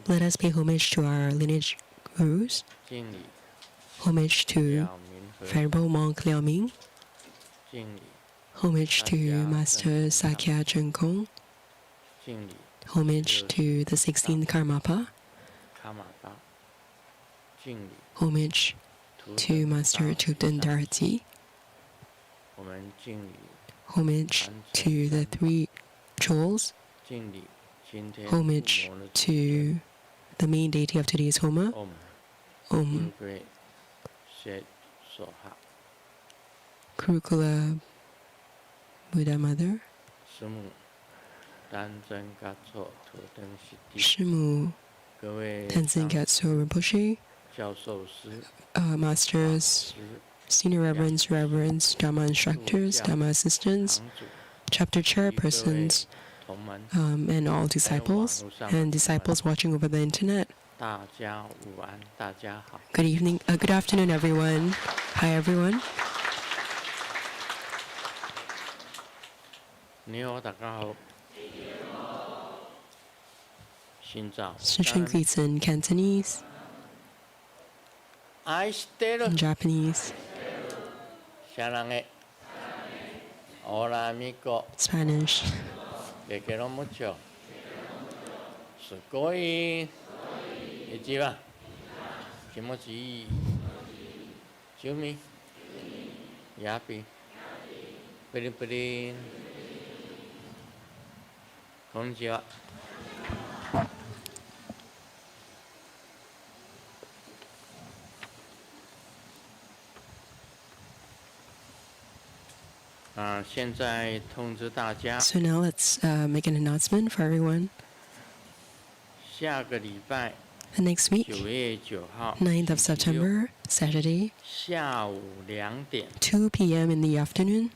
Let us pay homage to our lineage gurus. Homage to Venerable Monk Liao Ming. Homage to Master Sakya Cheng Homage to the 16th Karmapa. Homage to Master Tupten Darati. Homage to the three jewels. Homage to the main deity of today's Homa. Om. Kurukula Buddha Mother. Shimu Tenzin Gyatso Rinpoche. Masters, Senior Reverends, Dharma Instructors, Dharma Assistants, Chapter Chairpersons, and all disciples, and disciples watching over the internet. Good evening, good afternoon, everyone. Hi, everyone. Shishin greets in Cantonese, in Japanese, Spanish. Konnichiwa. So now let's make an announcement for everyone. The next week, 9th of September, Saturday, 2 p.m. in the afternoon,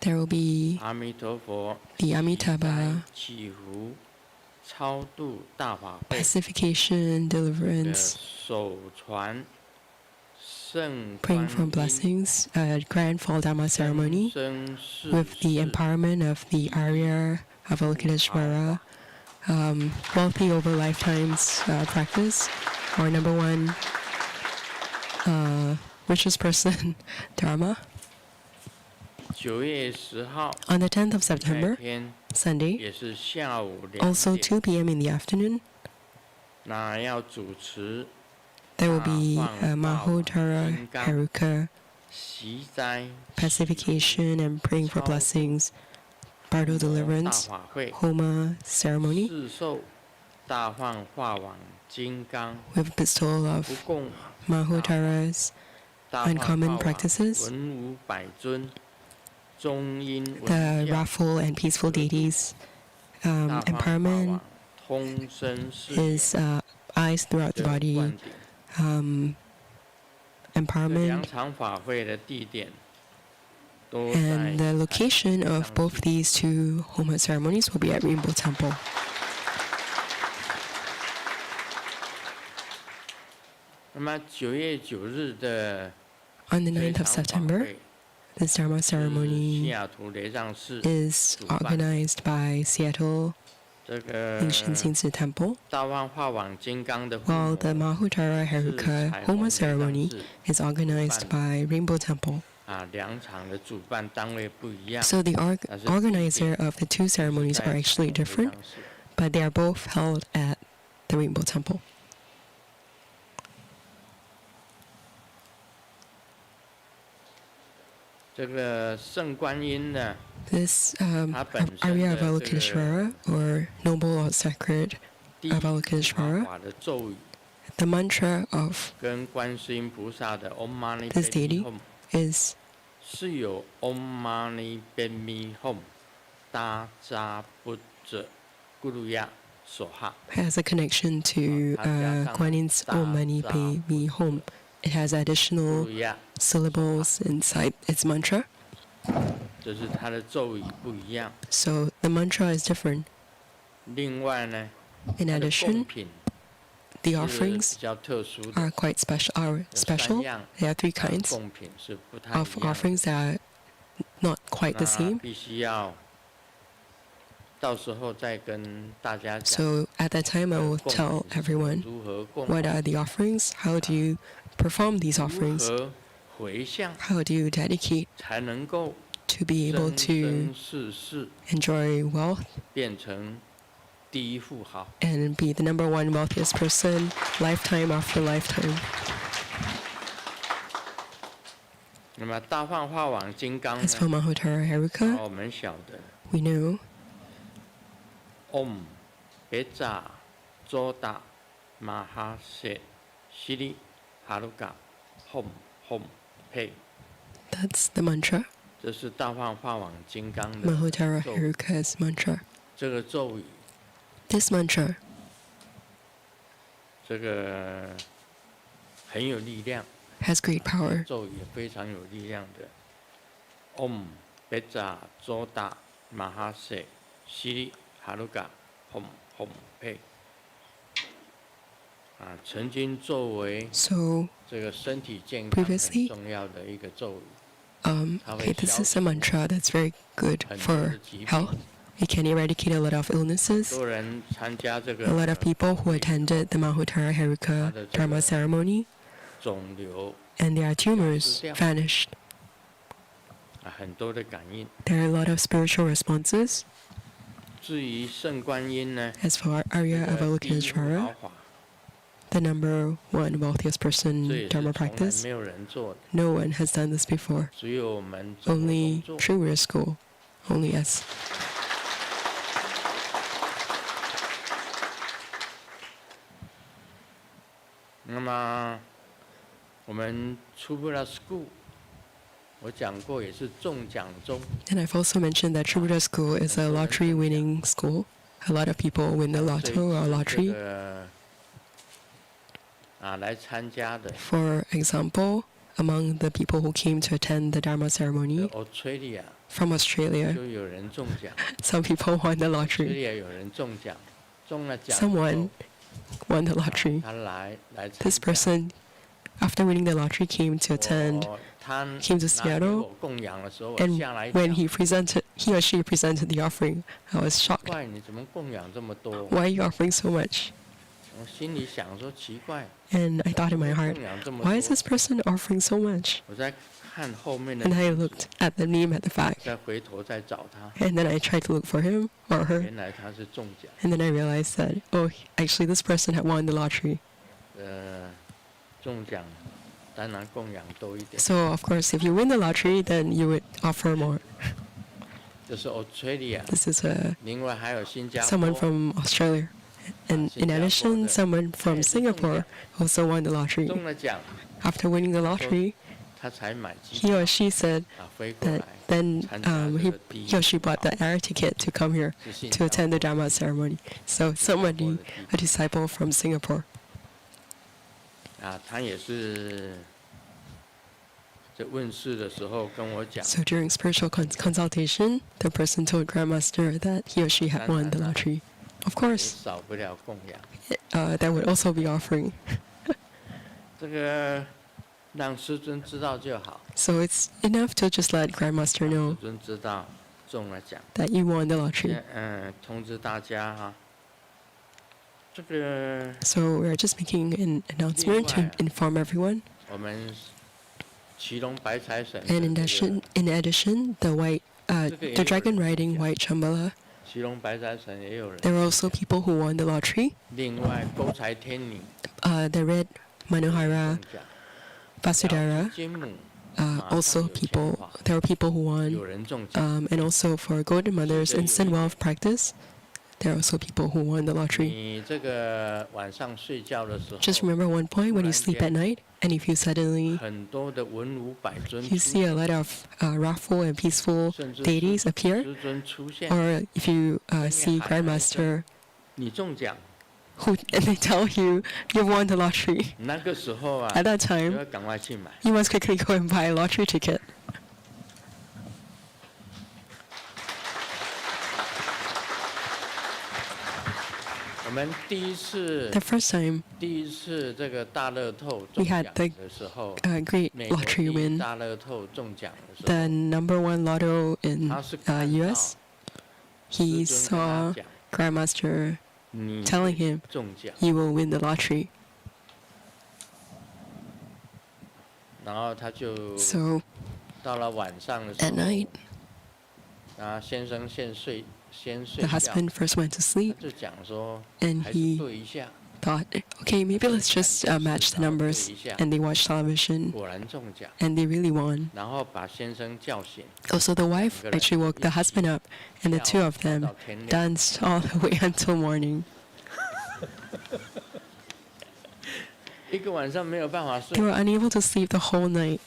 there will be the Amitabha pacification, deliverance, praying for blessings, grand fall Dharma ceremony with the empowerment of the Arya Avalokiteshvara, wealthy over lifetimes practice, or number one richest person Dharma. On the 10th of September, Sunday, also 2 p.m. in the afternoon, there will be Mahotara Haruka pacification and praying for blessings, Bardo deliverance, Homa ceremony, with bestowal of Mahotara's uncommon practices, the wrathful and peaceful deities, empowerment is eyes throughout the body, empowerment, and the location of both these two Homa ceremonies will be at Rainbow Temple. On the 9th of September, this Dharma ceremony is organized by Seattle Lingshin Xingzi Temple, while the Mahotara Haruka Homa ceremony is organized by Rainbow Temple. So the organizer of the two ceremonies are actually different, but they are both held at the Rainbow Temple. This Arya Avalokiteshvara, or Noble or Sacred Avalokiteshvara, the mantra of this deity is has a connection to Guan Yin's Om Mani Padme Hum. It has additional syllables inside its mantra. So the mantra is different. In addition, the offerings are quite special. There are three kinds of offerings that are not quite the same. So at that time, I will tell everyone what are the offerings, how do you perform these offerings, how do you dedicate to be able to enjoy wealth and be the number one wealthiest person lifetime after lifetime. As for Mahotara Haruka, we know Om Beja Zoda Mahase Shri Haruka Hom Hom Pei. That's the mantra. 这是大梵法王金刚的 Mahotara Haruka's mantra. 这个咒语 This mantra 这个很有力量 has great power. 咒语非常有力量的 Om Beja Zoda Mahase Shri Haruka Hom Hom Pei 曾经作为 So 这个身体健康很 previously 重要的一个咒语 okay, this is a mantra that's very good for health. It can eradicate a lot of illnesses. 多人参加这个 A lot of people who attended the Mahotara Haruka Dharma ceremony 肿瘤 and their tumors vanished. 很多的感应 There are a lot of spiritual responses. 至于圣观音呢 As for Arya 这个第一 Avalokiteshvara, 毫法 the number one wealthiest 这 person 也是 Dharma 从来 practice, 没有人做的 no one has done this before. 只有我们中国 Only 动作 True Weir School, only us. 那么我们出不了 school 我讲过也是中奖中 And I've also mentioned that True Buddha School is a lottery winning school. A lot of people win the 这 lotto or 这 lottery. 个来参加的 For example, among the people who came to attend the Dharma ceremony Australia from Australia, 就有人中奖 some people won the lottery. Australia 有人中奖中了奖 Someone won the lottery. 他来参 This 加 person, after winning the lottery, came to attend, 他 came to 拿给 Seattle, 我供养的时候我 and 吓了一 when 跳 he or she presented the offering, I was shocked. 怪你怎么供养这么多 Why are you offering so much? 我心里想说奇怪 And I thought in my heart, 供养这么 why is 多 this person offering so much? 我在看后面的 And I looked at the name at the back, 再回头再找他 and then I tried to look for him or her, 原来他是中奖 and then I realized that, oh, actually this person had won the lottery. 中奖当然供养多一点 So of course, if you win the lottery, then you would offer more. 这是 Australia This is 另外还有新加 someone 坡 from Australia. And in addition, someone from Singapore also won the lottery. 中了奖 After winning the lottery, 他才买机 he or she said 飞过 that 来 then 参加这 he 个第一 or she bought the air ticket to come here 是新 to 加 attend the 坡 Dharma ceremony. So somebody, a disciple from Singapore. 他也是在问世的时候跟我讲 So during spiritual consultation, the person told Grandmaster that he or she had won the lottery. Of 也 course, 少不了供养 there would also be offering. 这个让师尊知道就好 So it's enough to just let Grandmaster 师 know 尊知道中了奖 that you won the lottery. 通知大家哈这个 So we're just making an announcement to inform everyone. 我们骑龙白财神 And 的这个 in addition, the dragon riding white Shambhala, 骑龙白财神也有人 there were also people who won the lottery. 另外勾财天女 The red Manohara 中奖 Vasudhara, 金母 also people, there were people who 有 won. 人中奖 And also for Golden Mother's Instant Wealth practice, there are also people who won the lottery. 你这个晚上睡觉的时候 Just remember one point when you sleep at night, and if you suddenly 很多的文武百尊 you 出 see a lot of wrathful and peaceful 甚至 deities appear, 师尊出现 or if you see Grandmaster 你中奖 who and they tell you you won the lottery, 那个时候啊 at that 就 time 要赶快去买 you must quickly go and buy a lottery ticket. 我们第一次 The first time 这个大乐透 we 中 had 奖 the 的时候 great 美国第 lottery 一 win, 大乐透中奖的时 the 候 number one lotto in 他是看到 US, he saw Grandmaster telling him, "You will win the lottery." So at night, the husband first went to sleep, and he thought, okay, maybe let's just match the numbers. And they watched television, and they really won. Also, the wife actually woke the husband up, and the two of them danced all the way until morning. They were unable to sleep the whole night,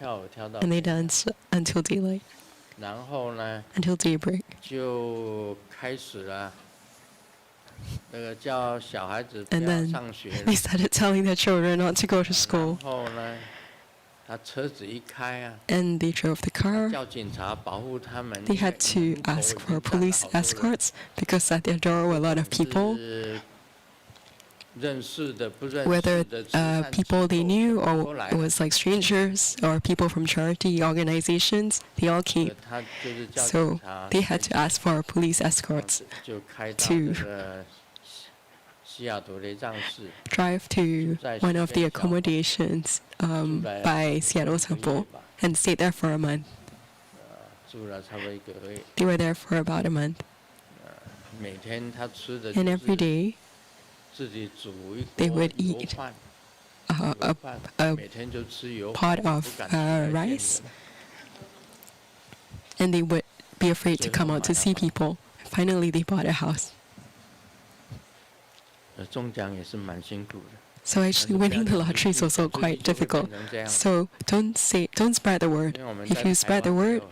and they danced until daylight, until daybreak. And then they started telling their children not to go to school. And they drove the car. They had to ask for police escorts because at their door were a lot of people. Whether people they knew or it was like strangers or people from charity organizations, they all came. So they had to ask for police escorts to drive to one of the accommodations by Seattle Temple and stayed there for a month. They were there for about a month. And every day, they would eat a pot of rice, and they would be afraid to come out to see people. Finally, they bought a house. So actually, winning the lottery is also quite difficult. So don't spread the word. If you spread the word,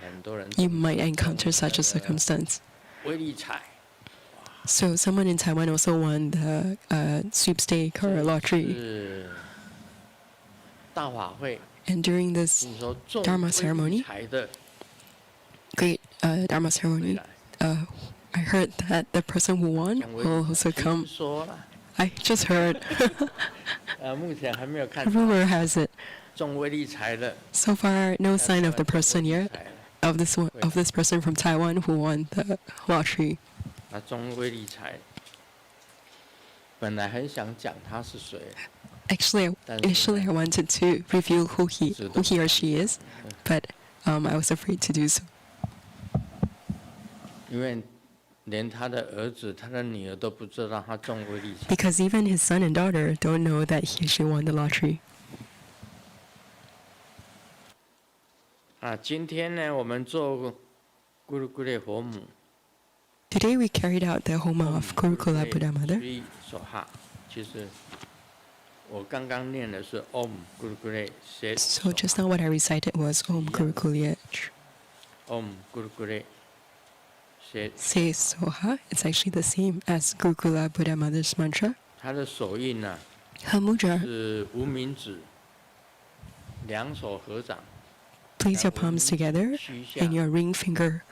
you might encounter such a circumstance. So someone in Taiwan also won the sweepstake or lottery. And during this Dharma ceremony, great Dharma ceremony, I heard that the person who won will also come. I just heard. Rumor has it. So far, no sign of the person yet, of this person from Taiwan who won the lottery. Actually, initially I wanted to reveal who he or she is, but I was afraid to do so. Because even his son and daughter don't know that he or she won the lottery. Today we carried out the Homa of Gurukula Buddha Mother. So just now what I recited was Om Gurukule Se Soha. It's actually the same as Gurukula Buddha Mother's mantra. Her mudra. Place your palms together and your ring finger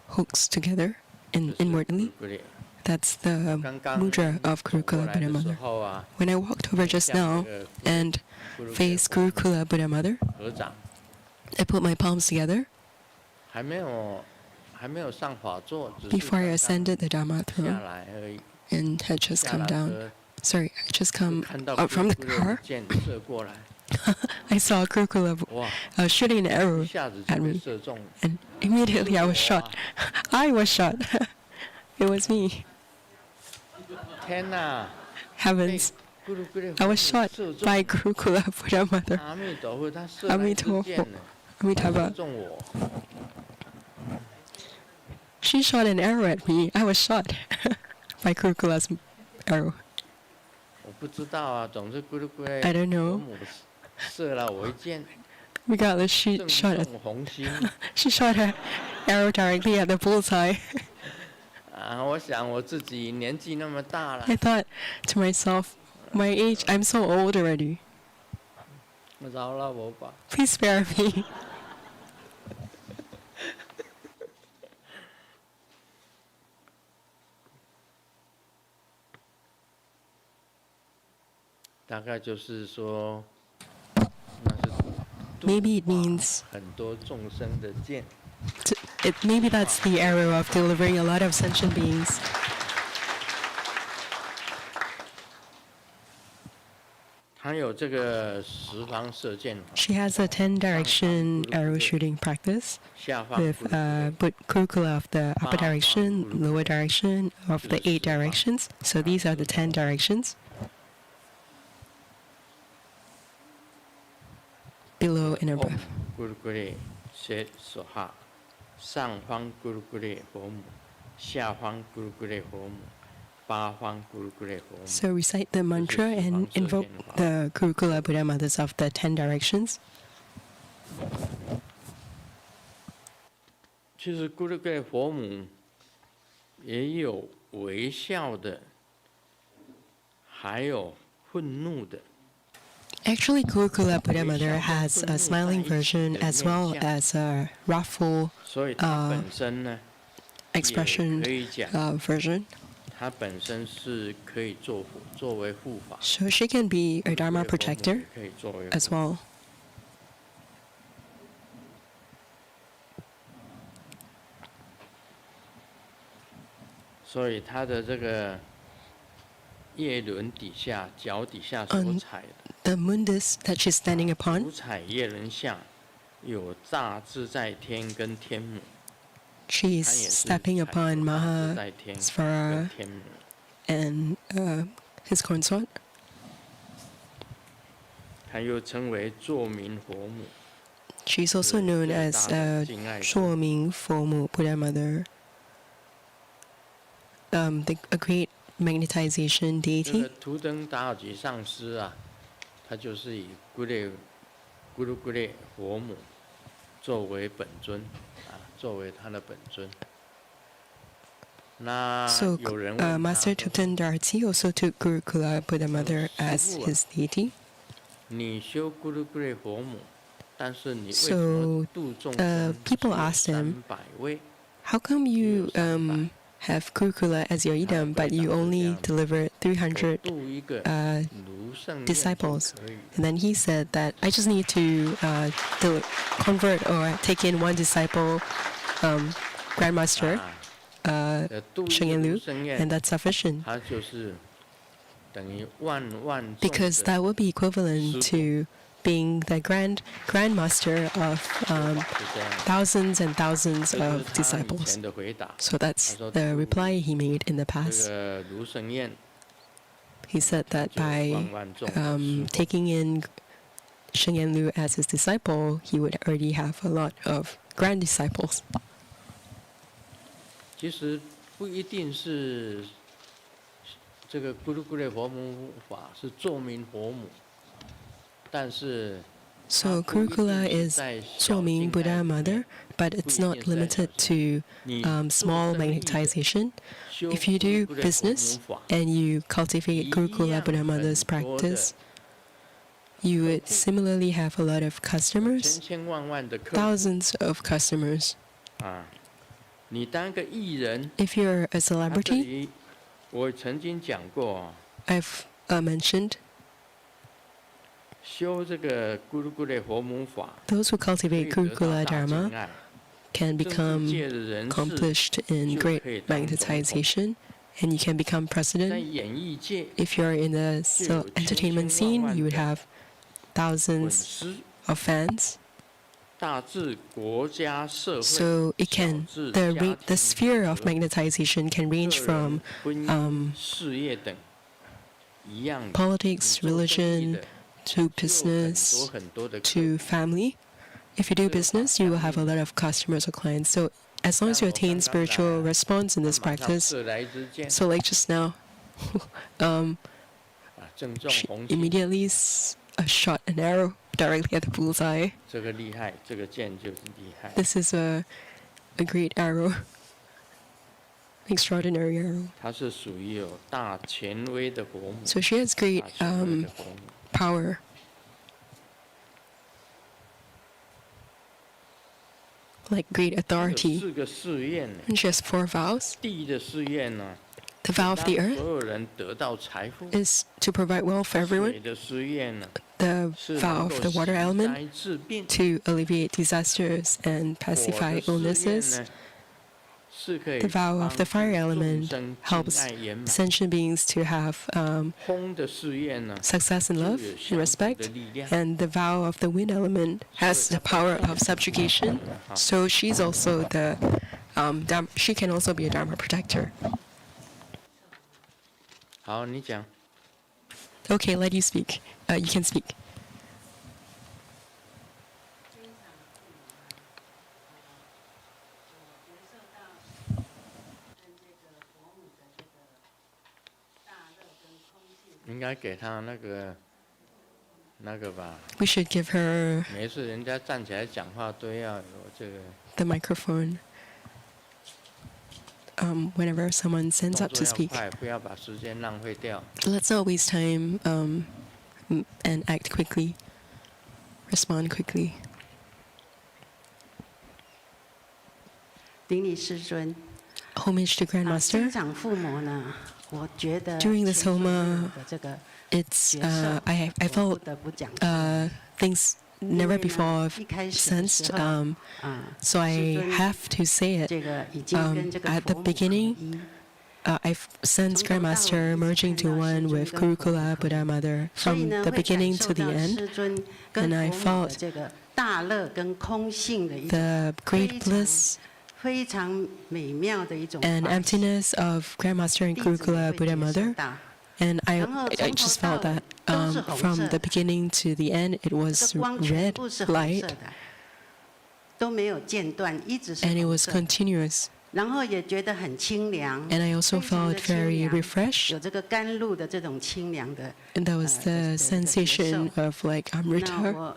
hooks together inwardly. That's the mudra of Gurukula Buddha Mother. When I walked over just now and faced Gurukula Buddha Mother, I put my palms together. Before I ascended the Dharma throne and had just come down. Sorry, I just come out from the car. I saw Gurukula shooting an arrow at me, and immediately I was shot. I was shot. It was me. Heavens. I was shot by Gurukula Buddha Mother. Amitabha. She shot an arrow at me. I was shot by Gurukula's arrow. I don't know. Regardless, she shot her arrow directly at the bullseye. I thought to myself, my age, I'm so old already. Please spare me. maybe it means maybe that's the arrow of delivering a lot of sentient beings. She has a 10-direction arrow shooting practice with curricula of the upper direction, lower direction of the 8 directions. So these are the 10 directions. Below and above. So recite the mantra and invoke the curricula Buddha mothers of the 10 directions. 其实咕噜咕噜佛母也有微笑的，还有愤怒的。 Actually, Curricula Buddha Mother has a smiling version as well as a wrathful expression version. So she can be a Dharma protector as well. So 她的这个叶轮底下、脚底下所踩的。 The mundus that she's standing upon. 五彩叶轮下有大自在天跟天母。 She's stepping upon Mahasvara and his consort. 她又称为作明佛母。 She's also known as Shuoming Fomu Buddha Mother, a great magnetization deity. 图登达尔吉上师啊。 他就是以咕噜咕噜佛母作为本尊啊，作为他的本尊。那有人问 Master Tutan Darti also took Gurukula Buddha Mother as his deity. 你修咕噜咕噜佛母，但是你为什么度众生people asked him, 300位 how come you have Gurukula as your idam, but you only deliver 300 disciples? And then he said that I just need to convert or take in one disciple, Grandmaster Sheng Lu, and that's sufficient. Because that would be equivalent to being the grandmaster of thousands and thousands of disciples. So that's the reply he made in the past. He said that by taking in Sheng Lu as his disciple, he would already have a lot of grand disciples. 其实不一定是这个咕噜咕噜佛母法是作明佛母。 So Gurukula is Shuoming Buddha Mother, but it's not limited to small magnetization. If you do business and you cultivate Gurukula Buddha Mother's practice, you would similarly have a lot of customers, thousands of customers. If you're a celebrity, I've mentioned, those who cultivate Gurukula Dharma can become accomplished in great magnetization, and you can become president. If you're in the entertainment scene, you would have thousands of fans. So it can the sphere of magnetization can range from politics, religion, to business, to family. If you do business, you will have a lot of customers or clients. So as long as you attain spiritual response in this practice, so like just now, she immediately shot an arrow directly at the bullseye. This is a great arrow. Extraordinary arrow. So she has great power. Like great authority. And she has 4 vows. The vow of the 所 earth 有人得到财富。 is to provide wealth for 水 everyone. 的誓愿呢， The 是 vow 能 of 够 the 息 water 灾 element 治病。 to alleviate disasters and 火 pacify 的誓愿 illnesses. 呢，是可以 The vow 帮 of the 助 fire 众 element 生尽 helps 爱圆满。 sentient beings to have 风的誓愿呢， success in 就 love 有 and 相同的 respect. 力量。 And the vow of the wind element has the power of subjugation. So she's also the she can also be a Dharma protector. 好，你讲。 Okay, let you speak. You can speak. We 应该给他那个吧。 We should give her 每次人家站起来讲话都要有这个 the microphone whenever someone stands 动 up 作 to 要 speak. 快，不要把时间浪费掉。 Let's not waste time and act quickly, respond quickly. 顶礼师尊。 Homage to 生 Grandmaster. 长父母呢，我觉得 During this 前所未有 Homa, 的这个 It's 角色， I 我 felt 不得不讲。 things 因 never 为 before 呢 I've 一开始的 sensed. 时候，啊， So I 师尊 have to say it. 这个已经跟这个 At the 佛母合 beginning, 一。 I've sensed Grandmaster merging to one with Gurukula Buddha Mother 所以 from 呢， the 会感 beginning 受 to the 到 end. 师尊跟 And I 佛母的 felt 这个大乐跟空性的一种 The great bliss 非常美妙的一种 and 关系 emptiness of Grandmaster and 弟子也 Gurukula 会 Buddha 接受 Mother. 到 And I 然后 I 从头 just 到 felt 尾 that 都是红 from 色 the 的， beginning to the end, it 这 was 个光全 red 部是红 light 色的，都没有间断，一直是 and it 红 was 色的。 continuous. 然后也觉得很清凉， And I also 非常的 felt 清 very 凉， refreshed. 有这个甘露的这种清凉的。 And that was the sensation of like 那 Amrita.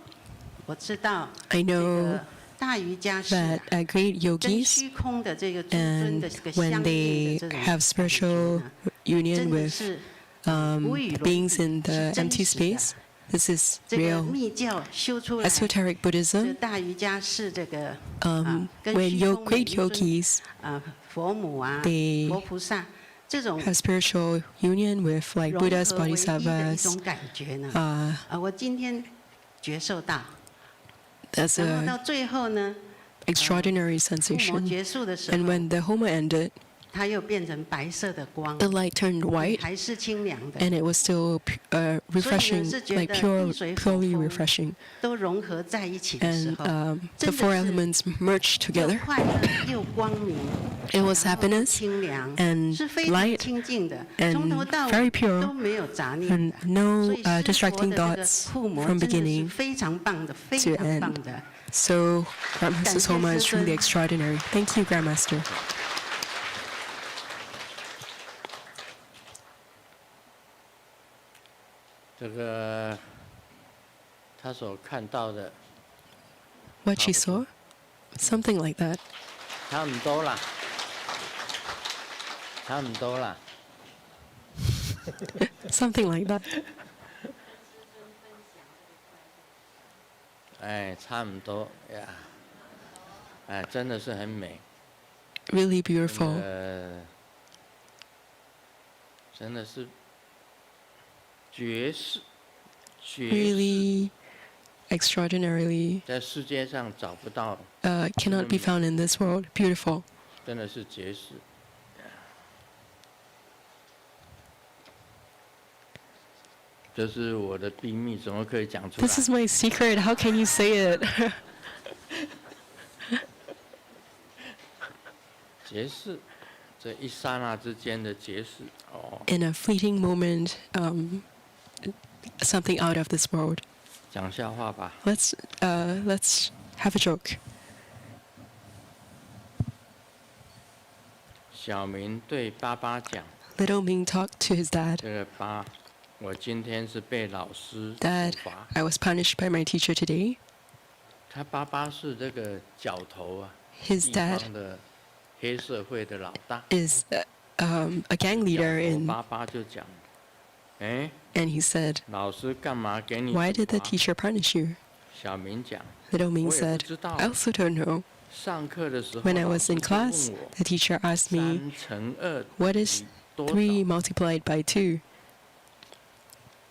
我知道 I 这 know 个大瑜伽师 that 啊 great 跟 yogis, 虚空的这个诸尊 and 的这个 when 相应 they 的这种 have 感觉 spiritual 呢， union 真的 with 是 um, 无与伦 beings 比， in 是 the 真 empty 实的。 space, this is 这个 real. 密教修出来， Esoteric 这 Buddhism, 大瑜伽是这个 when 跟虚 空的 great 一尊 yogis 佛母啊 they 佛菩萨这种 have spiritual union with like 融 Buddhas, 合为一的一 Bodhisattvas, 种感觉呢， 我今天觉受到， that's 然后 a 到最后呢， extraordinary 附魔 sensation. 结束的时 And 候， when the Homa ended, 它又变成白色的光， the light turned white 还是清凉的， and it was still refreshing, 所以呢，是觉得 like pure, 地水火 purely 风 refreshing. 都融合在一起的时 And 候， the 真 four 的是 elements merged 又 together. 快乐又光明， It was 然后又 happiness 清凉， and 是非常 light 清净的， and 从头到 very 尾 pure 都没有杂念 and 的。 no 所以 distracting 师佛的这个 thoughts 附魔 from 真的是 beginning 非常棒的，非 to 常 end. 棒的。 So Grandmaster's Homa is truly extraordinary. Thank you, Grandmaster. 这个他所看到的 What she saw? Something like that. 差唔多啦，差唔多啦。 Something like that. 哎，差唔多呀。哎，真的是很美。 Really beautiful. 真的是绝世，绝世， Really extraordinarily 在世界上找不到， cannot be found in this world. Beautiful. 真的是绝世。这是我的秘密，怎么可以讲出来？ This is my secret. How can you say it? 结识，这一刹那之间的结识，哦， In a fleeting moment, something out of this world. 讲笑话吧。 Let's have a joke. 小明对爸爸讲 Little Ming talked to his：“ dad. 这个爸，我今天是被老师处 Dad, 罚。 I was punished by my teacher today. 他爸爸是这个角头啊， His 地 dad 方的黑社会的老大。 is a gang leader 角头 in, 爸爸就讲，哎， and he said, 老师干嘛给你 "Why 处 did the 罚？” teacher punish you?" 小明讲， Little Ming 我也不 said, 知道 "I。also don't know. 上课的时候， When I 老 was 师 in 就 class, 问我 the teacher asked me, 3乘2 what is 3 multiplied by 2.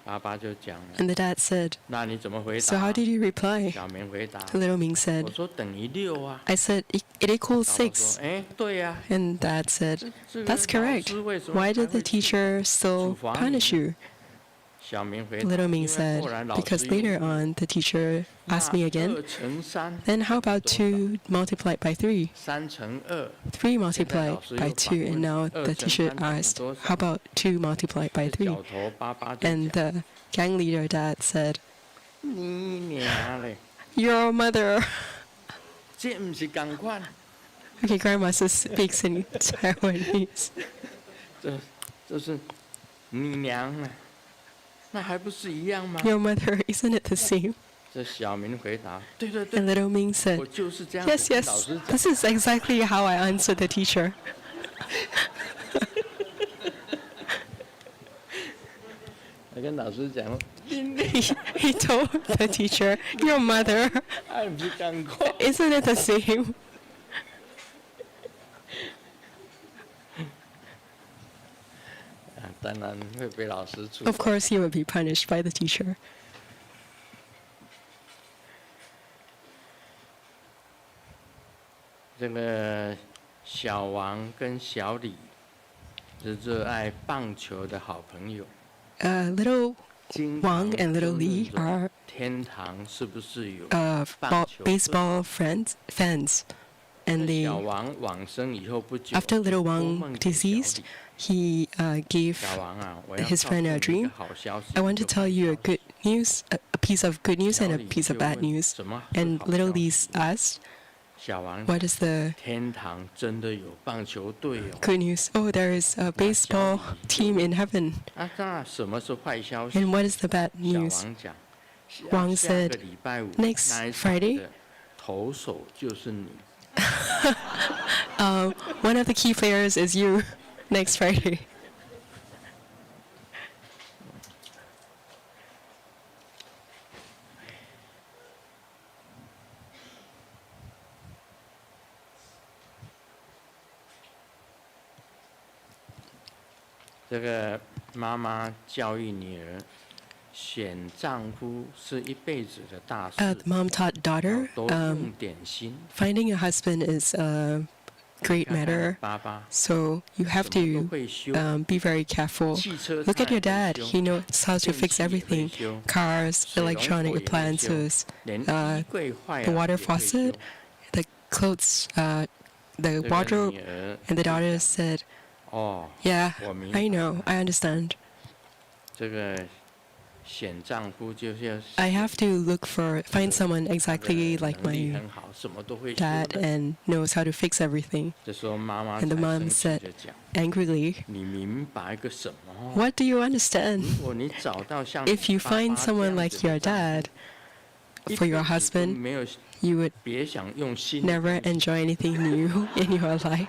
爸爸就讲了， And the dad said, 那你怎么回 so 答 how did you reply? 小明回答， Little Ming 我 said, 说等于6啊。 I said, it equals 爸爸说， 6. 哎，对呀。 And dad said, 这个 that's correct. 老师为什么 Why 还 did 会 the teacher still 处罚你 punish you? 小明回答， Little 因 Ming 为 said, 后来老 because 师 later 又问 on the teacher 那 asked me again, 2乘3 then how about 2 multiplied by 3? 3乘2 3 multiplied by 2, and now 2 the 乘 teacher 3等于 asked, 多 how 少？ about 2 multiplied by 3? 角头爸爸就 And 讲， the gang leader dad said, 你娘嘞， your mother. 这不是同款， Okay, grandma speaks in Taiwanese. 这是你娘啊，那还不是一样吗？ Your mother, isn't it the same? 这小明回答，对对对， And little Ming said, 我就是这样 yes, 子跟老 yes, 师讲。 this is exactly how I answered the teacher. 我跟老师讲， He told the teacher, your mother, 还不是同款。 isn't it the same? 当然会被老师处 Of 罚。 course, he would be punished by the teacher. 这个小王跟小李是热爱棒球的好朋友。 Little 经 Wang 常 and little 争 Li 论 are 天堂是不是有 baseball fans, and 小 they, 王往生以后不久， after little 托 Wang 梦给小 deceased, 李 he gave 小王啊，我要 his 告 friend 诉 a 你一 dream. 个好消息， I want 一 to 个 tell 坏 you 消 a 息 good news, a piece of good news 小 and a 李 piece of 就 bad 问 news. 什么是 And 好 little 消 Li 息 asked, 小王 what is the 天堂真的有棒球队哦。 good news? Oh, there is a baseball team in heaven. 那什么是坏消息？ And what is the bad 小 news? 王讲， Wang 下个 said, 礼拜五 next 那一场 Friday 的投手就是你。 One of the key players is you next Friday. 这个妈妈教育女儿，选丈夫是一辈子的大事， The mom taught 要 daughter, 多用点心。 finding a husband is a great 看看 matter. 爸爸 So you have 什么都 to 会修， be very careful. 汽车 Look at 他也 your 会 dad. 修 He knows how to 电 fix 器也会 everything. 修 Cars, 水龙头 electronic 也会修 appliances, 连 uh, 衣柜坏 the 了 water 也会修 faucet, the clothes, the 这个 wardrobe. 女儿 And the 就 daughter 讲 said, 哦， yeah, 我明 I 白 know, I understand. 这个选丈夫就是要 I have to find someone 他 exactly 的 like 能力 my 很好，什么都会修 dad 的。 and knows how to fix everything. 这时候妈妈 And the 才 mom 生气 said 的讲 angrily, 你明白个什么？ what do you understand? 如果你找到像 If you 爸爸 find 这 someone 样 like 子的 your 丈夫 dad 一 for your 辈子都 husband, 没有 you would 别想用新的 never 东西 enjoy anything new in your life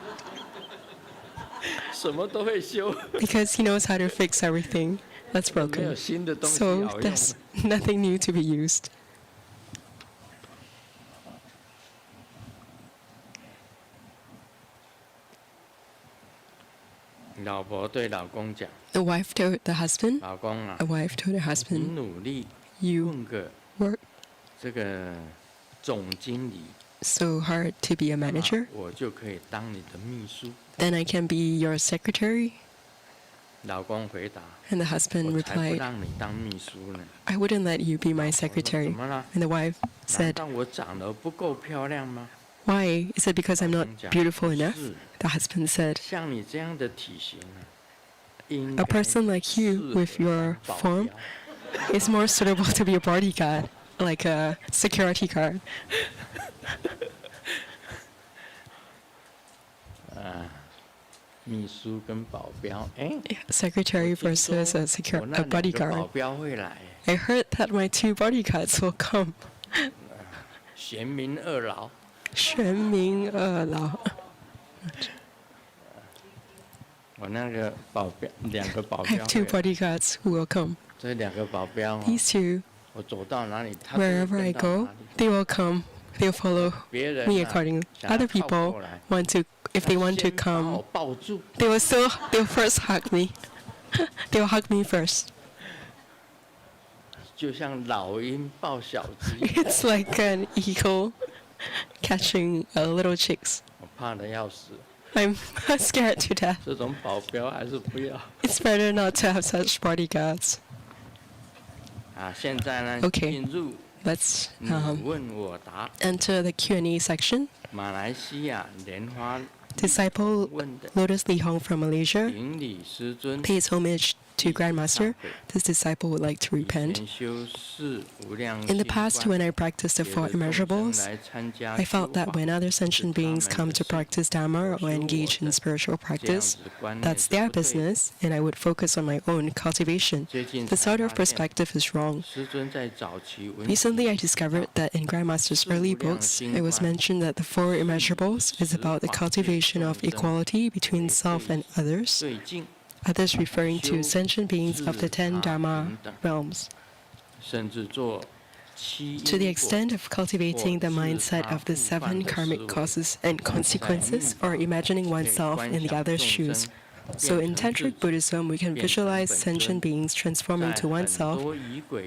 什么都会修， because he knows how to fix everything that's 没有 broken. 新的东西 So 好用。 there's nothing new to be used. 老婆对老公讲 A wife told the husband, 老公啊 a，wife told her 你 husband, 努力 you 问个 work 这个总经理， so hard to be a 那 manager, 我就可以当你的秘书。 then I can be your secretary. 老公回答： And the husband 我才不 replied, 让你当秘书呢。 I wouldn't let you be my 我说怎 secretary. 么了？ And the wife 难 said, 道我长得不够漂亮吗？ why? Is it because I'm not 老公讲 beautiful enough? 是， The husband said, 像你这样的体型啊，应 a 该 person like you 适合 with your 当保 form 镖 is more suitable to be a bodyguard, like a security guard. 秘书跟保镖，哎， Secretary 听说 versus a 我那 a 两个保 bodyguard. 镖会来， I heard that my 2 bodyguards will come. 贤明二老。全民二老。我那个保镖，两个保 I 镖 have 2会来， bodyguards who will come. 这两个保镖哦， These 2, 我走到哪里，他就会 wherever I 跟到 go, 哪里。 they will come. They'll follow 别人 me 啊 accordingly. 想要 Other 靠 people 过来， want to if they want to come, they will first hug me. They will hug me first. 就像老鹰抱小鸡。It's like an eagle catching little chicks. 我怕得要死。I'm scared to death. 这种保镖还是不要。It's better not to have such bodyguards. 现在呢， Okay. 进入 Let's 你问我答。enter the Q&A section. 马来西亚莲花 Disciple 问的 Lotus Li Hong from Malaysia 顶礼师尊。 pays homage to Grandmaster. This disciple would like to 以 repent. 前修四无量 In the 心 past, 观 when I practiced the 别 four 的众生 immeasurables, 来参加 I felt 修 that 法 when other sentient beings come to practice Dharma or engage in spiritual practice, that's their business, and I would focus on my own cultivation. 最近 This 才 sort of 发现 perspective is wrong. 师尊在早期文 Recently, I discovered that in Grandmaster's early books, it was mentioned that the four immeasurables is about the cultivation of equality between self and others, 对境 others referring to sentient beings of the 10 Dharma realms. 甚至做七 To the 因果 extent of cultivating the mindset of the 7 karmic causes and consequences, or imagining oneself in the other's shoes. So in Tantric Buddhism, we can visualize sentient beings transforming to oneself,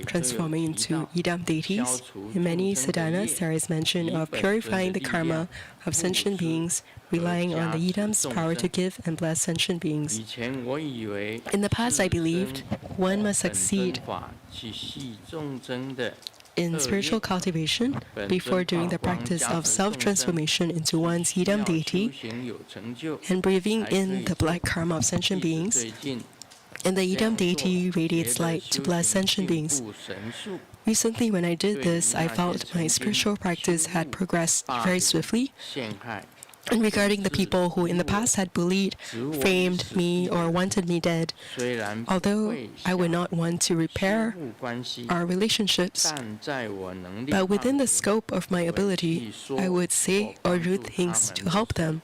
transforming into idam deities. In many sadhanas, there is mention of purifying the karma of sentient beings, relying on the idam's power to give and bless sentient beings. 以前我以为 In the past, I believed one must 本尊 succeed 法去系众生的 in spiritual cultivation before doing the practice of self-transformation into one's idam 要修 deity 行有成就 and breathing in the black karma of sentient 弟子 beings, 最近 and the 这 idam 样做 deity 觉 radiates 得 light to 修 bless 行 sentient 进 beings. 步神速 Recently, when I did this, I felt my spiritual practice had progressed very swiftly. 陷害 And regarding the people who in the past had bullied, framed me, or wanted me dead, 虽然不 although 会 I would not want to 修 repair 复关系 our relationships, 但在我能力 but 范 within 围 the scope of my ability, I would say or do things to help them,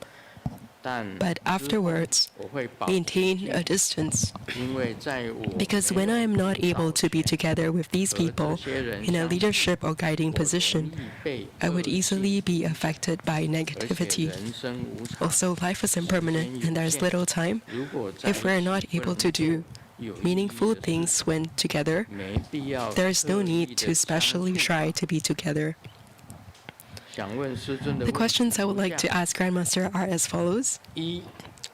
但 but 之后 afterwards 我会保持 maintain a distance. 因为在我 Because 没 when 有 I am not able to be together with these 和 people 这些人 in a 相处 leadership or guiding 我容 position, 易被 I would 恶 easily be affected by 而且 negativity. 人生无常 Also, life is impermanent and there is little time. 如果在 If we are not 一起 able to 不能做 do 有意义 meaningful 的事 things when together, 没必要 there is no 刻意 need 地 to 相 specially 处 try to be together. 想问师尊的 The 问题 questions I would 如 like to 下 ask Grandmaster are as follows. 一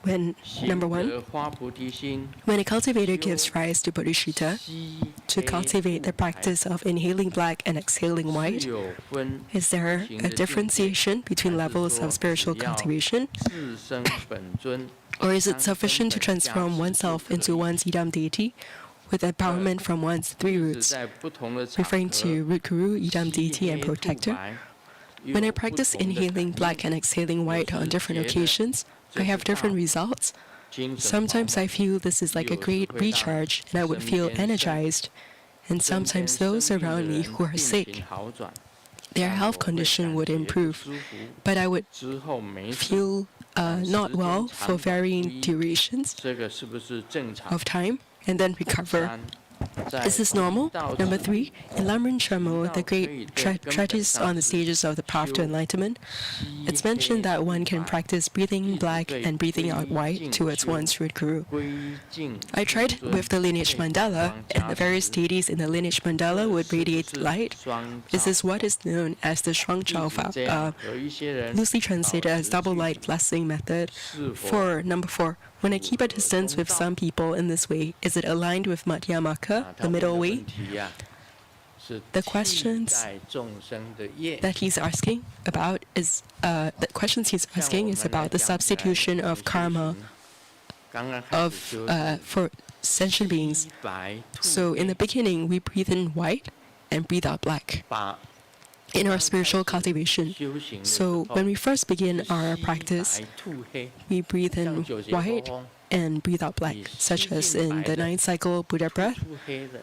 When, 心 number 得 one, 花菩提心 when a cultivator gives rise to bodhicitta, 吸 to 黑 cultivate the 不白 practice of inhaling black and exhaling 是 white, 有分 is there a differentiation between levels of spiritual cultivation, 自身本尊 or is it sufficient to transform oneself into one's idam deity with empowerment from one's three 是 roots, 在不同的场 referring 合 to root guru, idam 吸 deity, 黑 and 不 protector? 白 When I 有不 practice 同的 inhaling 感 black 应 and exhaling white on different occasions, I have different results. 精神 Sometimes 饱 I feel this is like a great recharge and I would feel energized. And sometimes those around me who are 病 sick, 情好转 their health condition would improve, 舒服 but I would 之后没事 feel not well for varying durations 这个是不是正常 of time and then recover. 三在 Is this normal? 道 Number 之 3, in Lamrim Sharmo, the great treatise on the stages of the path to enlightenment, it's mentioned that one can practice breathing in black and breathing out white towards one's root guru. 归敬 I tried it with the lineage mandala, and the various deities in the lineage mandala would radiate light. 双 This is what is known as the Shuang Chao 这样 Fa, 有一些人 loosely translated as double light blessing method. 是否 For number 4, when I keep a distance with some people in this way, is it aligned with Madhyamaka, the middle way? 题 是 The 替 questions 代众生的业 that he's asking about is the questions he's 像 asking 我 is 们来 about the 讲起来 substitution of 修 karma 行刚刚开始 of 修是 for sentient beings. 吸白吐 So in the 黑 beginning, we breathe in white and breathe out black 把 in our spiritual cultivation. 修行的时 So 候 when we first begin our 吸 practice, 白吐黑 we breathe 像 in 九节 white 风 and breathe out black, 你 such 吸 as 进 in 白 the 的 ninth cycle Buddha breath. 吐黑的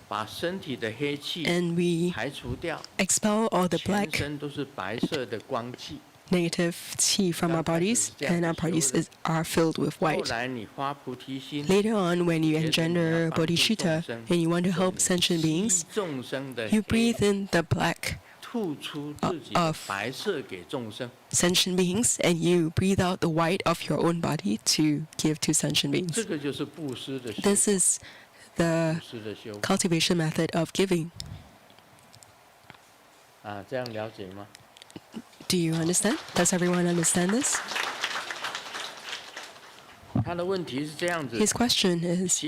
把身体的黑气 And we 排除掉 expel all the 全 black 身都是白色的光气 negative qi from our bodies, and our bodies are filled with 后 white. 来你发菩提心 Later on, when you engender bodhicitta and you want to help sentient beings, 吸众生的 you 黑 breathe in the black sentient beings, and you breathe out the white of your own body to give to sentient beings. This is the cultivation method of giving. Do you understand? Does everyone understand this? His question is,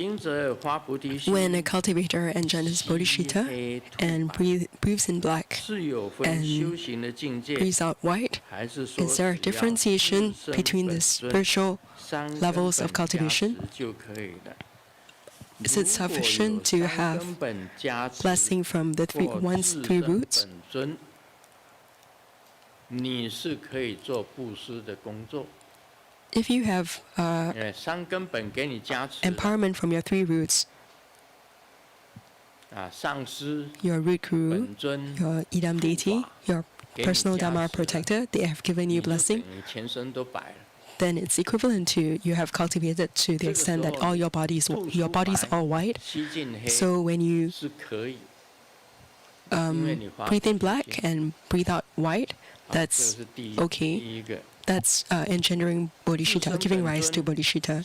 when a cultivator engenders bodhicitta and breathes in black and breathes out white, is there a differentiation between the spiritual levels of cultivation? Is it sufficient to have blessing from the one's three roots? If you have empowerment from your three roots, your root guru, your idam deity, your personal dharma protector, they have given you blessing, then it's equivalent to you have cultivated to the extent that all your body's all white. So when you breathe in black and breathe out white, that's okay. That's engendering bodhicitta, giving rise to bodhicitta.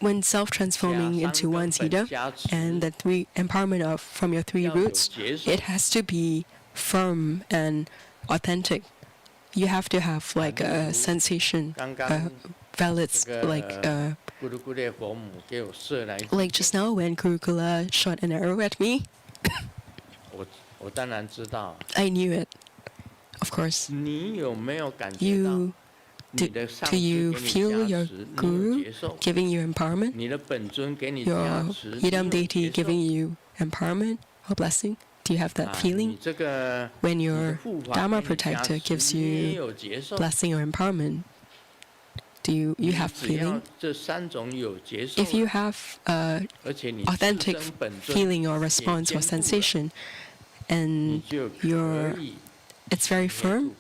When self-transforming into one's Ida and the three empowerment from your three roots, it has to be firm and authentic. You have to have like a sensation, valid, like just now when Gurukula shot an arrow at me. I knew it, of course. Do you feel your guru giving you empowerment? Your idam deity giving you empowerment or blessing? Do you have that feeling? When your dharma protector gives you blessing or empowerment, do you have feeling? If you have authentic feeling or response or sensation, and it's very firm,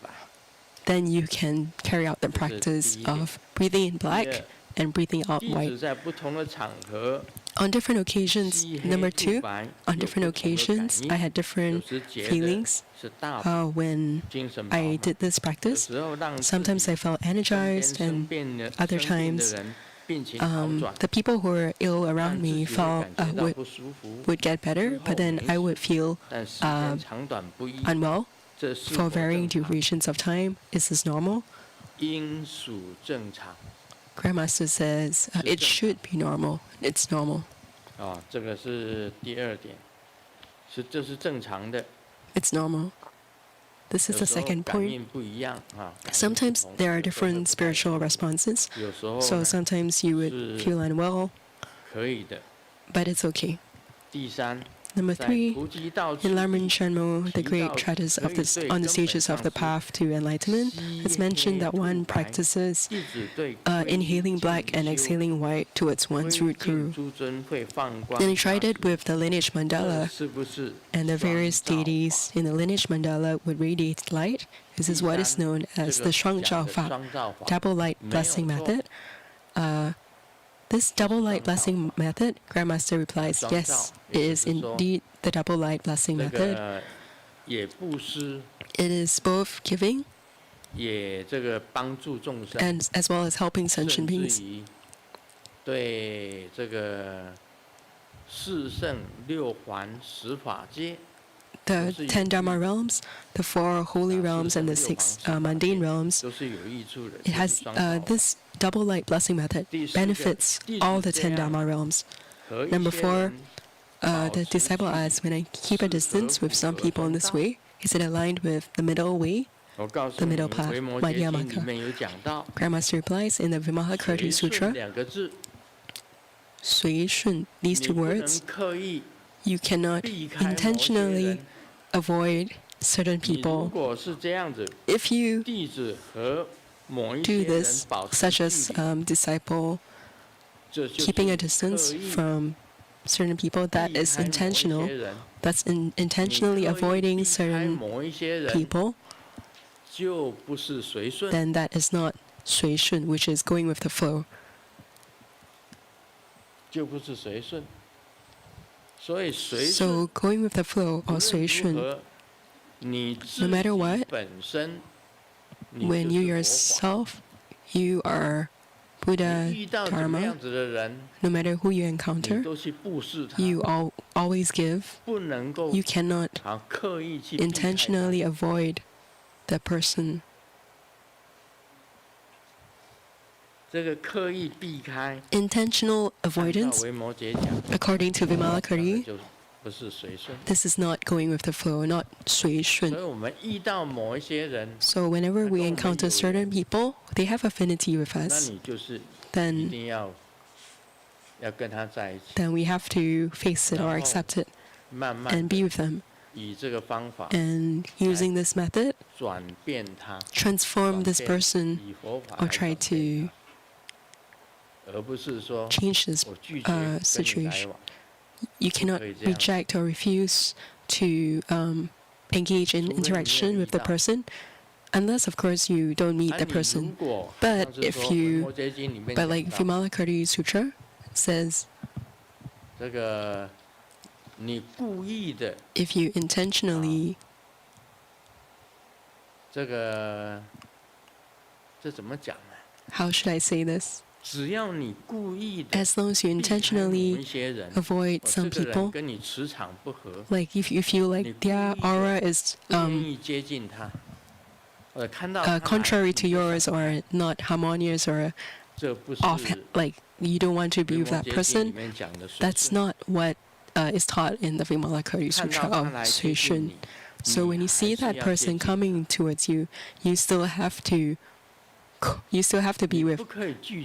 then you can carry out the practice of breathing in black and breathing out white. On different occasions, number two, on different occasions, I had different feelings when I did this practice. Sometimes I felt energized, and other times the people who were ill around me felt would get better, but then I would feel unwell for varying durations of time. Is this normal? Grandmaster says it should be normal. It's normal. It's normal. This is the second point. Sometimes there are different spiritual responses. So sometimes you would feel unwell, but it's okay. Number three, in Lamrim Shenmo, the great treatise on the stages of the path to enlightenment, it's mentioned that one practices inhaling black and exhaling white towards one's root guru. Then he tried it with the lineage mandala, and the various deities in the lineage mandala would radiate light. This is what is known as the Shuang Zhao Fa, double light blessing method. This double light blessing method, Grandmaster replies, yes, it is indeed the double light blessing method. It is both giving and as well as helping sentient beings. The 10 Dharma realms, the 4 holy realms, and the 6 mundane realms, it has this double light blessing method benefits all the 10 Dharma realms. Number 4, the disciple asks, when I keep a distance with some people in this way, is it aligned with the middle way, the middle path, Madhyamaka? Grandmaster replies in the Vimalakirti Sutra, Sui Shun, these two words, you cannot intentionally avoid certain people. If you do this, such as disciple keeping a distance from certain people, that is intentional. That's intentionally avoiding certain people. Then that is not Sui Shun, which is going with the flow. So going with the flow or 随顺, no matter what, when you yourself, you are Buddha, Dharma, no matter who you encounter, you always give. You cannot intentionally avoid the person. Intentional avoidance, according to Vimalakirti, this is not going with the flow, not 随顺. So whenever we encounter certain people, they have affinity with us, then we have to face it or accept it and be with them. And using this method, transform this person or try to change this situation. You cannot reject or refuse to engage in interaction with the person, unless, of course, you don't meet the person. But like Vimalakirti Sutra says, if you intentionally how should I say this? As long as you intentionally avoid some people, like if you feel like their aura is contrary to yours or not harmonious or off, like you don't want to be with that person, that's not what is taught in the Vimalakirti Sutra of 随顺. So when you see that person coming towards you, you still have to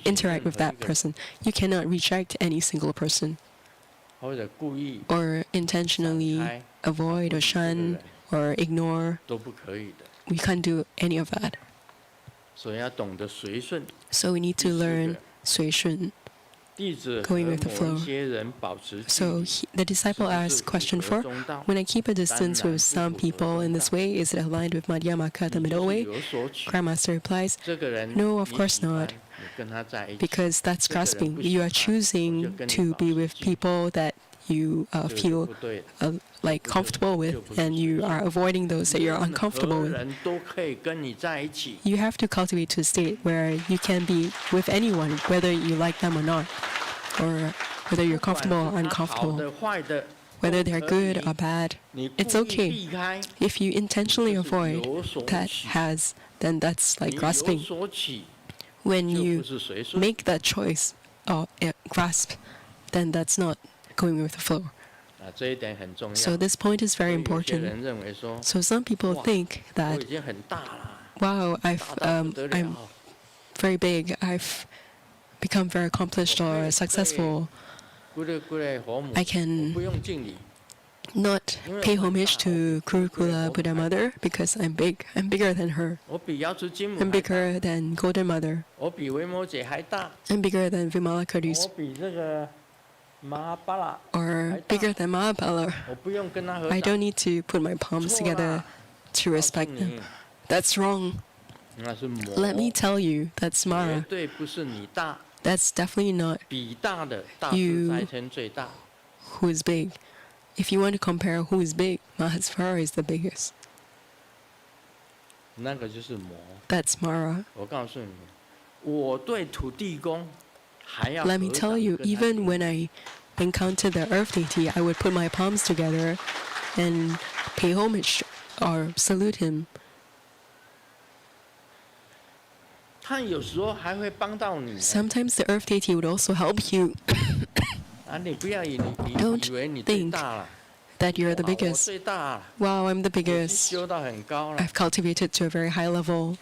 interact with that person. You cannot reject any single person or intentionally avoid or shun or ignore. We can't do any of that. So we need to learn 随顺, going with the flow. So the disciple asked question 4, when I keep a distance with some people in this way, is it aligned with Madhyamaka, the middle way? Grandmaster replies, no, of course not, because that's grasping. You are choosing to be with people that you feel like comfortable with, and you are avoiding those that you're uncomfortable with. You have to cultivate to a state where you can be with anyone, whether you like them or not, or whether you're comfortable or uncomfortable, whether they're good or bad. It's okay. If you intentionally avoid then that's like grasping. When you make that choice or grasp, then that's not going with the flow. So this point is very important. So some people think that, wow, I'm very big, I've become very accomplished or successful, I can not pay homage to Kurukula Buddha Mother because I'm big. I'm bigger than her. I'm bigger than Golden Mother. I'm bigger than Vimalakirti's, or bigger than Mahabala. I don't need to put my palms together to respect them. That's wrong. Let me tell you, that's Mara. That's definitely not you who is big. If you want to compare who is big, Mahasvara is the biggest. That's Mara. Let me tell you, even when I encounter the earth deity, I would put my palms together and pay homage or salute him. Sometimes the earth deity would also help you. Don't think that you're the biggest. Wow, I'm the biggest. I've cultivated to a very high level.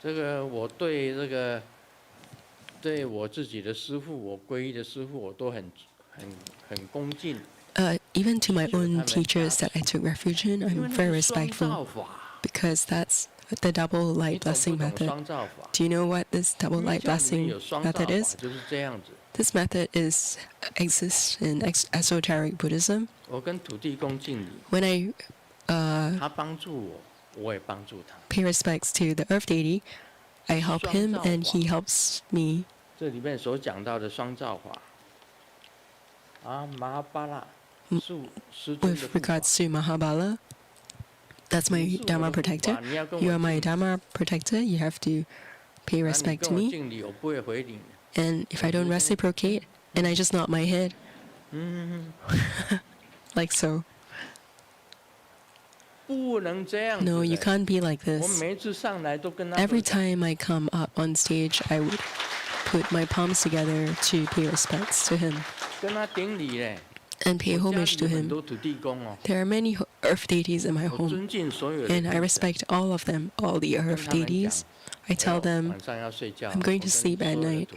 Even to my own teachers that I took refuge in, I'm very respectful, because that's the double light blessing method. Do you know what this double light blessing method is? This method exists in esoteric Buddhism. When I pay respects to the earth deity, I help him and he helps me. with regards to Mahabala, that's my Dharma protector. You are my Dharma protector. You have to pay respect to me. And if I don't reciprocate, and I just nod my head, like so. No, you can't be like this. Every time I come up on stage, I would put my palms together to pay respects to him and pay homage to him. There are many earth deities in my home, and I respect all of them, all the earth deities. I tell them, I'm going to sleep at night.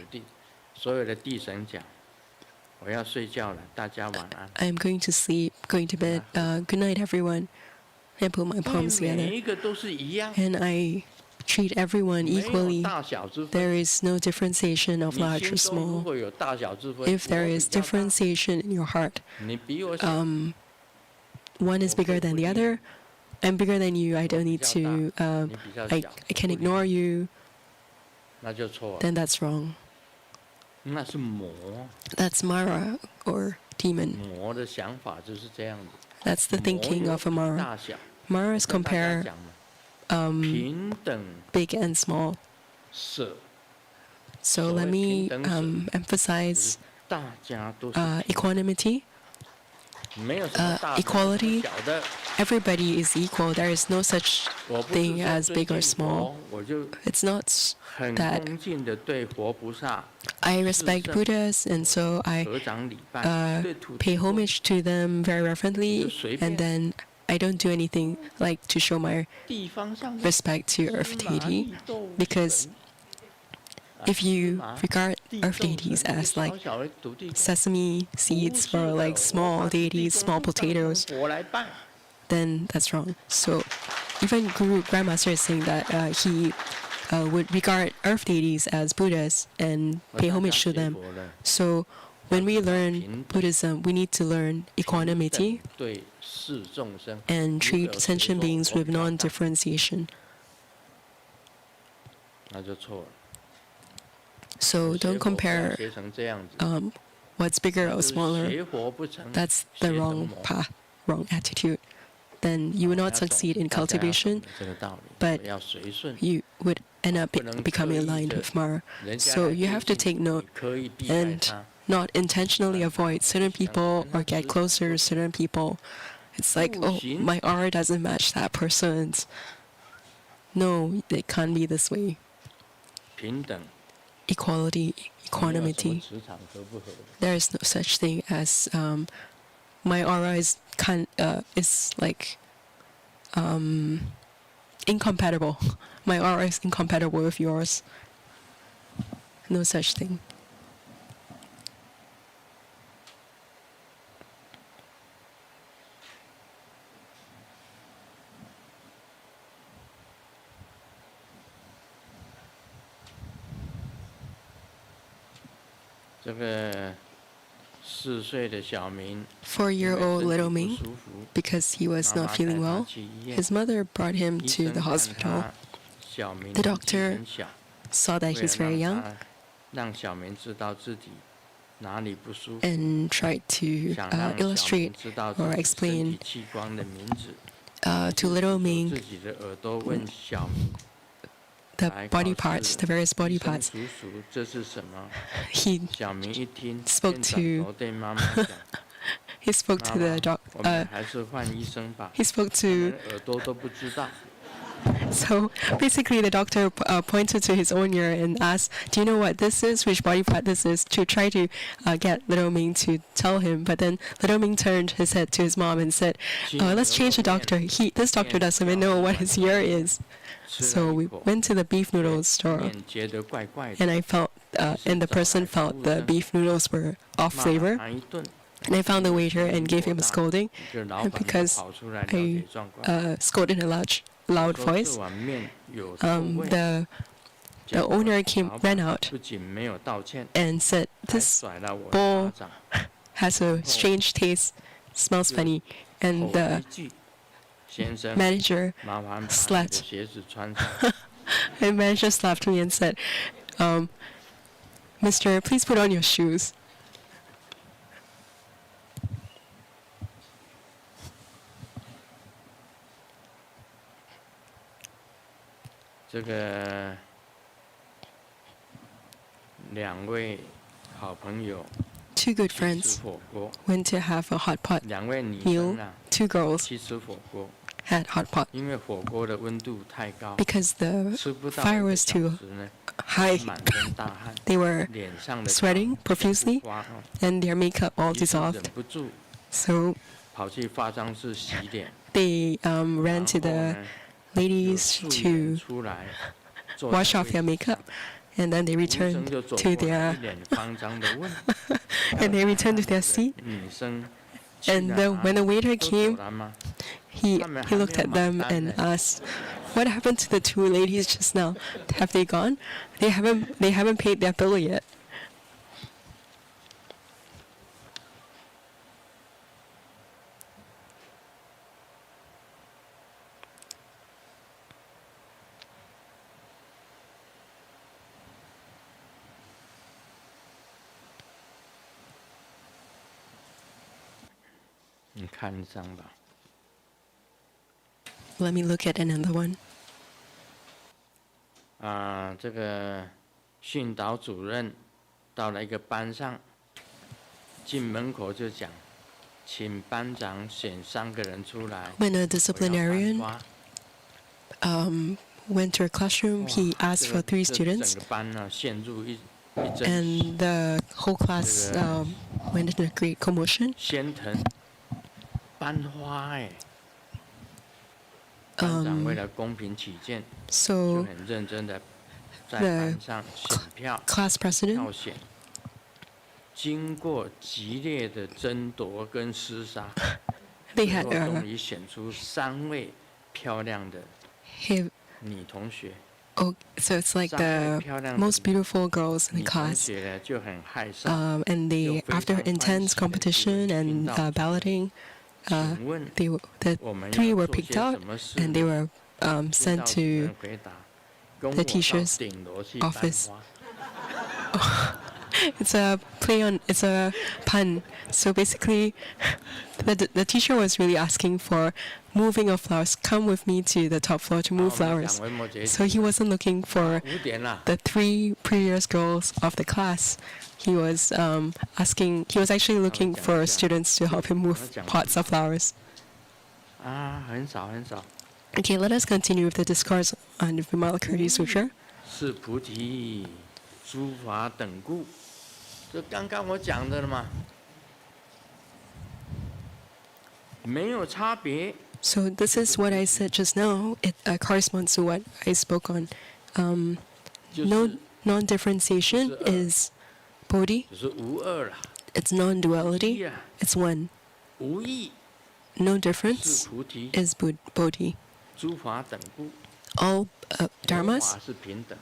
I'm going to sleep, going to bed. Good night, everyone. I put my palms together. And I treat everyone equally. There is no differentiation of large or small. If there is differentiation in your heart, one is bigger than the other. I'm bigger than you. I don't need to, I can ignore you. Then that's wrong. That's Mara or demon. That's the thinking of a Mara. Maras compare big and small. So let me emphasize equanimity. Equality. Everybody is equal. There is no such thing as big or small. It's not that I respect Buddhas, and so I pay homage to them very reverently, and then I don't do anything like to show my respect to earth deity, because if you regard earth deities as like sesame seeds or like small deities, small potatoes, then that's wrong. So even Guru Grandmaster is saying that he would regard earth deities as Buddhas and pay homage to them. So when we learn Buddhism, we need to learn equanimity and treat sentient beings with non-differentiation. So don't compare what's bigger or smaller. That's the wrong path, wrong attitude. Then you will not succeed in cultivation, but you would end up becoming aligned with Mara. So you have to take note and not intentionally avoid certain people or get closer to certain people. It's like, oh, my aura doesn't match that person's. No, it can't be this way. Equality, equanimity. There is no such thing as my aura is like incompatible. My aura is incompatible with yours. No such thing. Four-year-old little Ming, because he was not feeling well, his mother brought him to the hospital. The doctor saw that he's very young and tried to illustrate or explain to little Ming the body parts, the various body parts. He spoke to he spoke to the he spoke to so basically the doctor pointed to his own ear and asked, do you know what this is, which body part this is, to try to get little Ming to tell him. But then little Ming turned his head to his mom and said, let's change the doctor. This doctor doesn't even know what his ear is. So we went to the beef noodle store, and I felt, and the person felt the beef noodles were off flavor. And I found the waiter and gave him a scolding, and because I scolded in a loud voice, the owner ran out and said, this bowl has a strange taste, smells funny, and the manager slapped. The manager slapped me and said, "Mister, please put on your shoes." 这个2位好朋友 Two good 去吃 friends 火锅， went to have a hot pot 2位女 meal. 生啊 Two girls 去吃火锅， had hot pot 因为火锅的温度太高， because the 吃不到 fire 1个 was 小 too 时呢， high. 满身大汗， They were 脸上的 sweating 全部 profusely 花哦 and their makeup all 于是忍 dissolved. 不住 So 跑去化妆室洗脸， they 然 ran 后 to the 呢，有 ladies 素颜 to 出来，坐在 wash off 位 their 置 makeup, 上 and then they 无声 returned 就走 to 过来， their 一脸慌张的问 and they returned to their seat. 女生去 And 哪 when the waiter 都走 came, 了吗？ he 他们 he 还没 looked 有 at 买 them 单 and 呢。 asked, "What happened to the two ladies just now? Have they gone? They haven't paid their bill yet." 你看一张吧。 Let me look at another one. 这个训导主任到了一个班上，进门口就讲，请班长选3个人出来。 When a 我要 disciplinarian 班花 went to a classroom, he 哇 asked 这 for 个 3这整 students, 个班呢陷入一阵 and the whole class went into a great commotion. 喧腾。班花哎，班长为了公平起见，就 So 很认真的在 the 班上选票。 class 票 president 选，经过激烈的争夺跟厮杀， they 最 had 后终于选出3位漂亮的 have 女同学。 oh, so it's like 3位 the 漂亮的 most beautiful girls in 女 the 同 class. 学呢就很害臊， And they, after intense competition and balloting, 请问 the 我们 3要 were 做些 picked 什 out 么事 and they 呢？ were 辅 sent 导主任 to 回答，跟我 the 到 teacher's 顶楼去搬 office 花。 It's a it's a pun. So basically, the teacher was really asking for moving of flowers. Come with me to the top floor to 好 move 我们 flowers. 讲文末节 So he wasn't looking for 5点啦。 the 3 previous girls of the class. He was he was actually looking for students to help him move pots of flowers. 很少很少。 Okay, let us continue with the discourse on the Vimalakirti Sutra. 是菩提，诸法等故。这刚刚我讲的了嘛，没有差别。 So this is what I said just now. It corresponds to what I spoke on. 就 No 是 non-differentiation is bodhi. 就是无二啦， It's 一 non-duality. 啊， It's one. 无异 No 是 difference 菩提， is bodhi. 诸法等故。 All 佛 dharmas, 法是平等，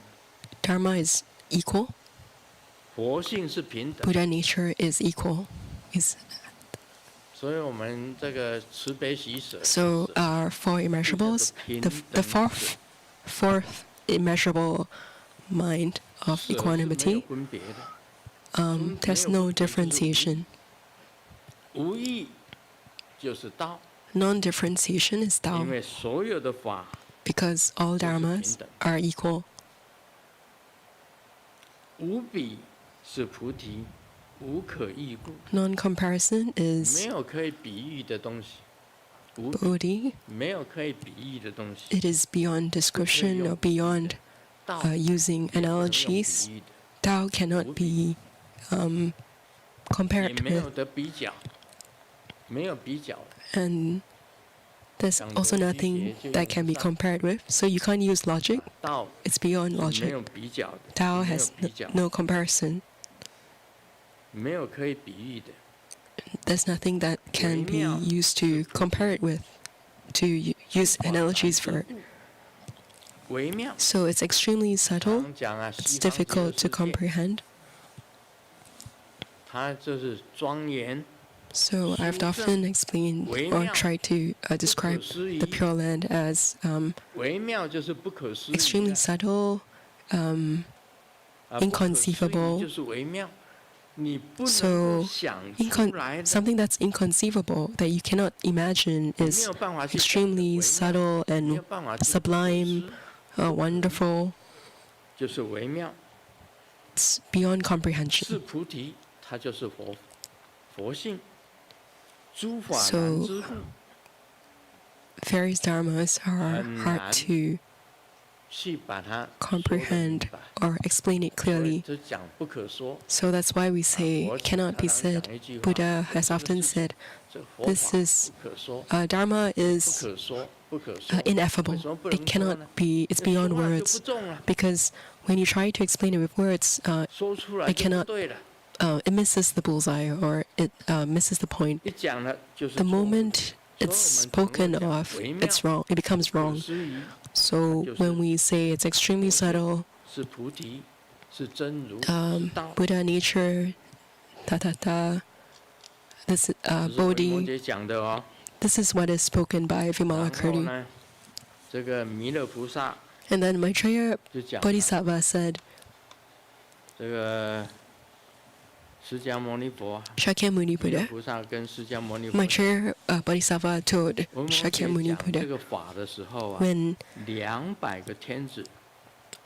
dharma is equal. 佛性是平等， Buddha nature is equal. Is 所以我们这个慈悲喜舍， so our 4 immeasurables. The fourth immeasurable mind of 舍是没有 equanimity. 分别的， There's no differentiation. 无异就是道， Non-differentiation is 因 Tao 为所有的法 because all 都是 dharmas 平等。 are equal. 无比是菩提，无可异故， Non-comparison 没 is 有可以比喻的东西，无比 Bodhi. 没有可以比喻的东西。 It is beyond description or beyond 道 using 也不能用 analogies. 比喻的 Tao cannot be 也 compared 没有 with, 得比较，没有比较。 and there's also nothing that can be compared with. So you can't use logic. 道 It's beyond 是没 logic. 有比较的， Tao 没有 has 比较， no comparison. 没有可以比喻的。 There's nothing that can be used to compare it with, to use analogies for it. 微妙。 So it's extremely subtle. 常讲啊， It's 西方极乐 difficult 世 to 界 comprehend. 它就是庄严， So I've often explained or tried to describe the Pure Land as 微妙就是不可思议 extremely 啊 subtle, 不可思议 inconceivable 就是微妙，你不能 So 够想出来的， something that's inconceivable that you cannot imagine 你没 is 有办法去懂得 extremely 微妙 subtle 没有 and 办法去 sublime, wonderful. 就是微妙。 It's beyond 是 comprehension. 菩提，它就是佛性，诸法 So 难知故， various dharmas are 很 hard 难 to 去把它说得 comprehend 明白。 or explain it 所以 clearly. 就讲不可说。 So that's why we say 佛 it cannot be 常常 said. 讲一句话， Buddha has 这个 often 事情 said, 这个佛 this 法 is 不可说， Dharma 不 is 可说，不可说。 ineffable. 为什么不 It 能说 cannot 呢？ be, it's 这说 beyond 话就 words. 不中了， Because when you try to explain it with words, 说出来 I 就不 cannot 对了。 it misses the bullseye or it misses the point. 一讲了就是错 The 误。 moment it's 所以我们 spoken 常常讲 of, 微妙 it's wrong. It becomes 不可 wrong. 思议， So 就是 when we say it's extremely 佛性 subtle, 是菩提，是真如，是道。 Buddha nature, this 这是维摩 Bodhi, 诘讲的哦。 this is what is spoken by 然后 Vimalakirti. 呢，这个弥勒菩萨 And then Maitreya 就讲了 Bodhisattva said, 这个释迦牟尼佛， Shakyamuni 弥勒 Buddha. 菩萨跟释迦牟尼佛 Maitreya Bodhisattva told 维摩诘 Shakyamuni 讲这 Buddha 个法的时候啊， when 200个天子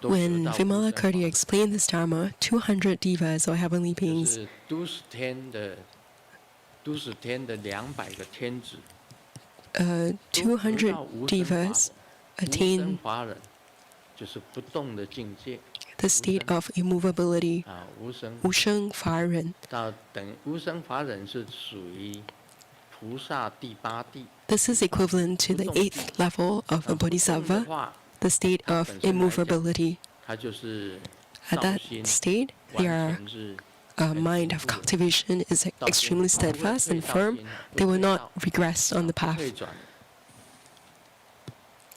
都得 when 到无生法 Vimalakirti explained this Dharma, 200 devas or heavenly 就 beings, 是都十天的200个天子，都得200到无生法 devas 忍。无生 attain 法忍就是不动的境界 the state of immovability, 啊，无生。 Usheng Faran. 到等无生法忍是属于菩萨第8地。 This is equivalent to the 8th level of a 那不动的 bodhisattva, 话， the state of immovability. 它就是造 At that 心 state, 完 their 全是 mind of cultivation is 到心 extremely 不会 steadfast 退 and 到 firm. 心不 They will 退 not 到 regress on the 不 path. 退转。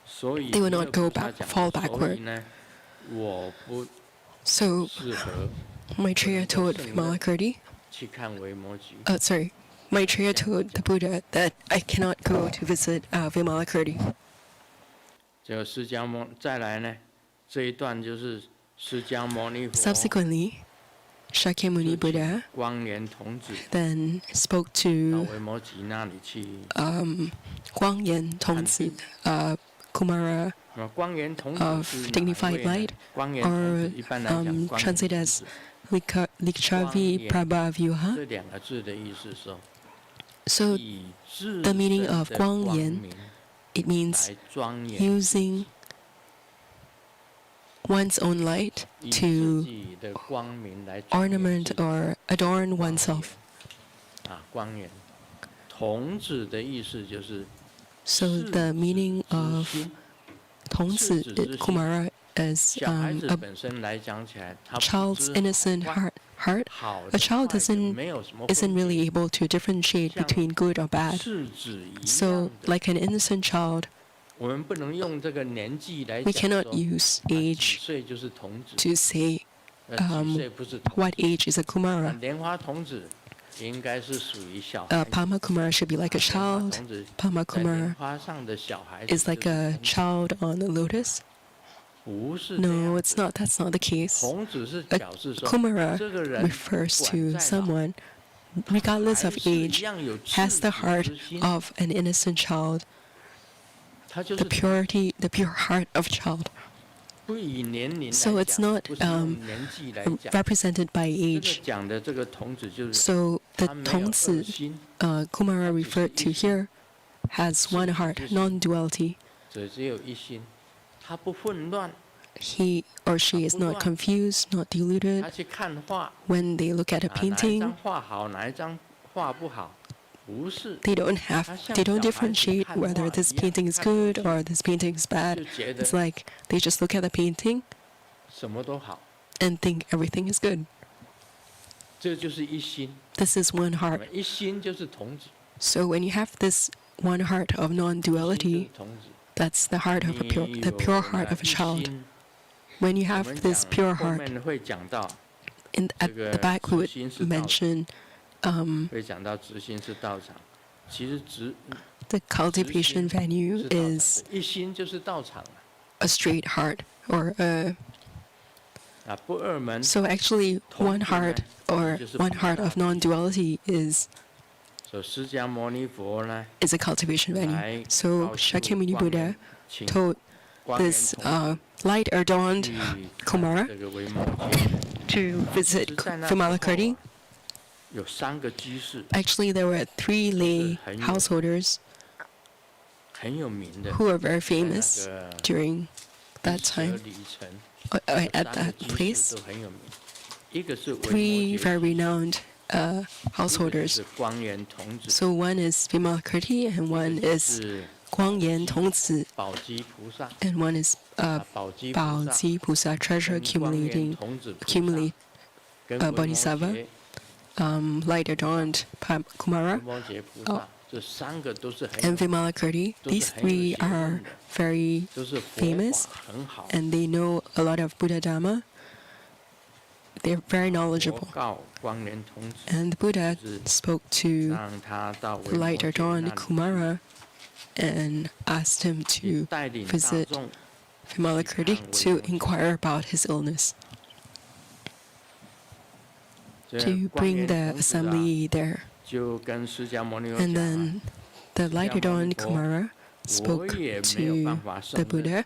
所以 They will 弥勒 not go 菩萨 back, 讲 fall 所以 backward. 呢，我不 So 适合 Maitreya told Vimalakirti, 去看维摩诘。 sorry, Maitreya told the Buddha that I cannot go to visit Vimalakirti. 这个释迦牟再来呢，这一段就是释迦牟尼佛 Subsequently, Shakyamuni Buddha 光年童子 then spoke 到 to 维摩诘那里去。 Guangyan Tongzi, Kumara 光年童子 of 是哪一 dignified 位呢 light, 光年童 or 子一般来讲，光年 translated 童 as 子 Likshavi Prabhavyuha. 这2个字的意思是 So 以自 the meaning 身 of 的 光光颜 明 it means 来庄严 using one's own light 以自 to 己的光明来庄严 ornament 自己 or adorn 光 oneself. 颜啊，光颜。童子的意思就是 So 赤 the 子 meaning 之 of 心 Tongzi 赤子之心 Kumara is 小孩子 a 本身来讲起来，他不 child's 知 innocent 坏 heart. 好 A 的 child 坏的 doesn't 没有什么 isn't 分别 really able to differentiate 像 between good or bad. 赤子一 So 样的。 like an innocent child, 我们不能用这个年纪来 we 讲 cannot 说 use 几 age 岁就是童子， to say 几岁不是童 what 子。 age is a Kumara. 莲花童子应该是属于小 Uh, 孩子。 Pama Kumara should be like a 莲花 child. 童子 Pama 在莲 Kumara 花上的小孩子 is like 就是 a 童子 child on a lotus. 不是这 No, 样 it's 子。 not. That's not the case. 童子是 A 表示说， Kumara 这个人 refers 管 to 在老 someone, regardless 还 of 是一 age, 样有 has 赤 the 子 heart 之心， of an innocent child, 他就 the 是 purity, the pure heart of child, 不以年龄 So 来 it's 讲， not, 不是用年纪来讲。 represented by 这个 age. 讲的这个童子就是 So the 他没有恶 Tongzi 心， Kumara referred to here has one heart, non-duality. 只有一心，他不混乱， He or she is not confused, not 他 deluded 去看画， when they look at a 哪一张 painting. 画好，哪一张画不好，不是， They don't differentiate whether this painting is good or this painting is 就 bad. 觉得 It's like they just look at the painting 什么都好， and think everything is good. 这就是一心。 This is one 我 heart. 们一心就是童子， So when you have this one heart of 一心就是 non-duality, 童子。 that's the heart of a 你 pure, the 有 pure 了 heart of a 一 child. 心 When you 我 have 们 this 讲 pure 后 heart, 面会讲到， at 这个 the back we 直 would 心是道场， mention 会讲到直心是道场。其实直 the cultivation 是 venue 道场 is 的，一心就是道场 a straight heart or a 啊，不二门。 so actually 同 one 时呢， heart or 就是 one 菩 heart 萨 of non-duality is 所以释迦牟尼佛呢， a cultivation 来 venue. So 告诉 Shakyamuni 光 Buddha 年，请 told this light adorned Kumara to visit Vimalakirti. Actually, there were 3 lay householders who were very famous during that time, at that place. 3 very renowned householders. So one is Vimalakirti, and one is Guangyan Tongzi, and one is Baoji Pusa, treasure accumulate Bodhisattva, light adorned Kumara, and Vimalakirti. These 3 are very famous, and they know a lot of Buddha Dhamma. They're very knowledgeable. And the Buddha spoke to the light adorned Kumara and asked him to visit Vimalakirti to inquire about his illness, to bring the assembly there. And then the light adorned Kumara spoke to the Buddha,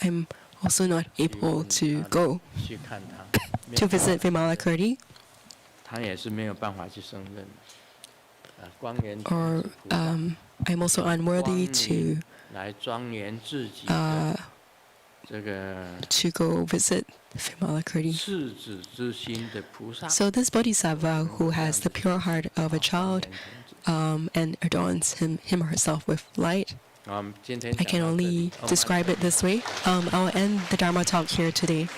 I'm also not able to go to visit Vimalakirti, or I'm also unworthy to go visit Vimalakirti. So this Bodhisattva, who has the pure heart of a child and adorns him or herself with light, I can only describe it this way. I'll end the Dharma talk here today.